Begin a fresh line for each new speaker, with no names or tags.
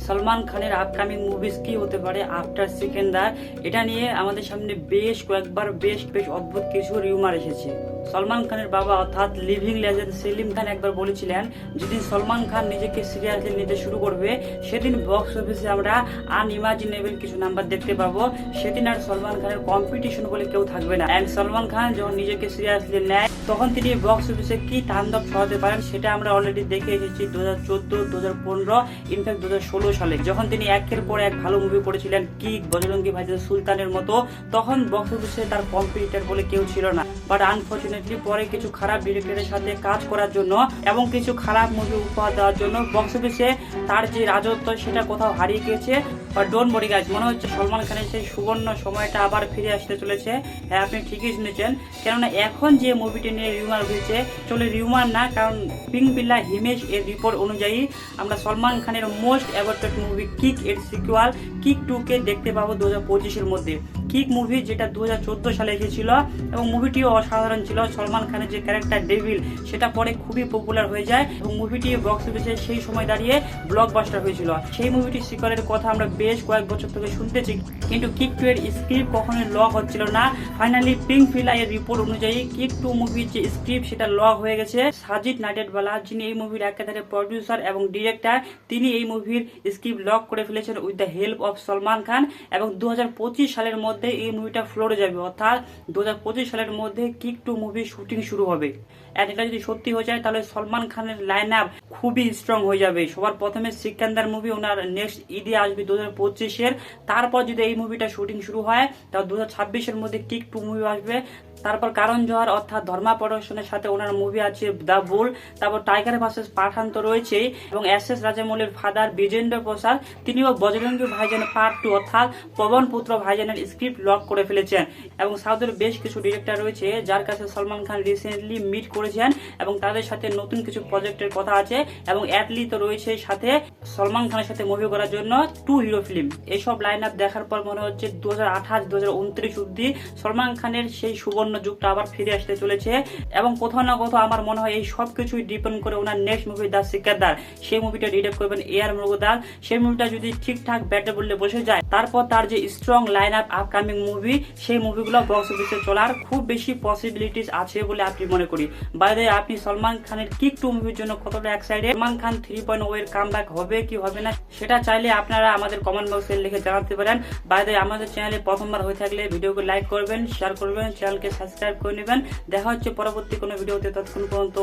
সলমান খানের upcoming movies কি হতে পারে আফটার সিকান্দার, এটা নিয়ে আমাদের সামনে বেশ কয়েকবার বেশ অদ্ভুত কিছু রিউমার এসেছে। সলমান খানের বাবা অর্থাৎ লিভিং লেজেন্ড সেলিম খান একবার বলেছিলেন, যেদিন সলমান খান নিজেকে সিরিয়াসলি নিতে শুরু করবে সেদিন বক্স অফিসে আমরা আনইমাজিনেবল কিছু নাম্বার দেখতে পাবো। সেদিন আর সলমান খানের কম্পিটিশন বলে কেউ থাকবে না। এন্ড সলমান খান যখন নিজেকে সিরিয়াসলি নেয় তখন তিনি বক্স অফিসে কি তাণ্ডব ছড়াতে পারেন সেটা আমরা অলরেডি দেখে এসেছি 2014, 2015, ইনফ্যাক্ট 2016 সালে, যখন তিনি একের পর এক ভালো মুভি করেছিলেন কিক, বজরঙ্গি ভাইজান সুলতানের মতো। তখন বক্স অফিসে তার কম্পিটিটর বলে কেউ ছিল না। বাট আনফরচুনেটলি পরে কিছু খারাপ ডিরেক্টরের সাথে কাজ করার জন্য এবং কিছু খারাপ মুভি উপহার দেওয়ার জন্য বক্স অফিসে তার যে রাজত্ব সেটা কোথাও হারিয়ে গিয়েছে। বাট ডোন্ট ওয়ারি গাইস, মনে হচ্ছে সলমান খানের সেই সুবর্ণ সময়টা আবার ফিরে আসতে চলেছে। হ্যাঁ, আপনি ঠিকই শুনেছেন, কেননা এখন যে মুভিটি নিয়ে রিউমার হয়েছে চলে রিউমার না, কারণ পিঙ্ক বিল্লা হিমেশ এর রিপোর্ট অনুযায়ী আমরা সলমান খানের মোস্ট অ্যাওয়ার্ডেড মুভি কিক এর সিকুয়াল কিক 2 কে দেখতে পাবো 2025 মধ্যে। কিক মুভি যেটা 2014 সালে এসেছিল এবং মুভিটিও অসাধারণ ছিল। সলমান খানের যে ক্যারেক্টার ডেভিল সেটা পরে খুবই পপুলার হয়ে যায় এবং মুভিটি বক্স অফিসে সেই সময় দাঁড়িয়ে ব্লকবাস্টার হয়েছিল। সেই মুভিটির সিকুয়ালের কথা আমরা বেশ কয়েক বছর থেকে শুনতেছি, কিন্তু কিক 2 এর স্ক্রিপ্ট কখনোই লক হচ্ছিল না। ফাইনালি পিঙ্ক ভিলা এর রিপোর্ট অনুযায়ী কিক 2 মুভির যে স্ক্রিপ্ট সেটা লক হয়ে গেছে। সাজিদ নাডিয়াডওয়ালা, যিনি এই মুভির একাধারে প্রডিউসার এবং ডিরেক্টর, তিনি এই মুভির স্ক্রিপ্ট লক করে ফেলেছেন with the help of Salman Khan. এবং 2025 সালের মধ্যে এই মুভিটা ফ্লোরে যাবে, অর্থাৎ 2025 সালের মধ্যে কিক 2 মুভি শুটিং শুরু হবে। আর এটা যদি সত্যি হয়ে যায় তাহলে সলমান খানের লাইন আপ খুবই স্ট্রং হয়ে যাবে। সবার প্রথমে সিকান্দার মুভি ওনার নেক্সট ঈদে আসবে 2025-এর। তারপর যদি এই মুভিটা শুটিং শুরু হয় তাহলে 2026-এর মধ্যে কিক 2 মুভি আসবে। তারপর কারণ জোহর অর্থাৎ ধর্মা প্রোডাকশনের সাথে ওনার মুভি আছে দ্য বুল। তারপর টাইগার ভার্সেস পাঠান তো রয়েছেই, এবং এস রাজামৌলির ফাদার বিজেন্দ্র প্রসাদ তিনিও বজরঙ্গি ভাইজান পার্ট 2 অর্থাৎ পবন পুত্র ভাইজানের স্ক্রিপ্ট লক করে ফেলেছেন। এবং সাউথের বেশ কিছু ডিরেক্টর রয়েছে যার কাছে সলমান খান রিসেন্টলি মিট করেছেন এবং তাদের সাথে নতুন কিছু প্রজেক্টের কথা আছে। এবং অ্যাটলি তো রয়েছে সাথে সলমান খানের সাথে মুভি করার জন্য 2 হিরো ফিল্ম। এইসব লাইন আপ দেখার পর মনে হচ্ছে 2028, 2029 অব্দি সলমান খানের সেই সুবর্ণ যুগটা আবার ফিরে আসতে চলেছে। এবং কোথাও না কোথাও আমার মনে হয় এই সব কিছুই ডিপেন্ড করে ওনার নেক্সট মুভি দ্য সিকান্দার। সেই মুভিটা ডিরেক্ট করবেন এআর মুরুগদাস। সেই মুভিটা যদি ঠিকঠাক ব্যাটে বললে বসে যায়, তারপর তার যে strong line up upcoming movie, সেই মুভিগুলো বক্স অফিসে চলার খুব বেশি পসিবিলিটিস আছে বলে আপনি মনে করি। বাইরে আপনি সলমান খানের কিক 2 মুভির জন্য কতটা এক্সাইটেড? সলমান খান 3.0 এর কামব্যাক হবে কি হবে না সেটা চাইলে আপনারা আমাদের কমেন্ট বক্সে লিখে জানাতে পারেন। বাইরে আমাদের চ্যানেলে প্রথমবার হয়ে থাকলে ভিডিওকে লাইক করবেন, শেয়ার করবেন, চ্যানেলকে সাবস্ক্রাইব করে নেবেন। দেখা হচ্ছে পরবর্তী কোনো ভিডিওতে, ততক্ষণ পর্যন্ত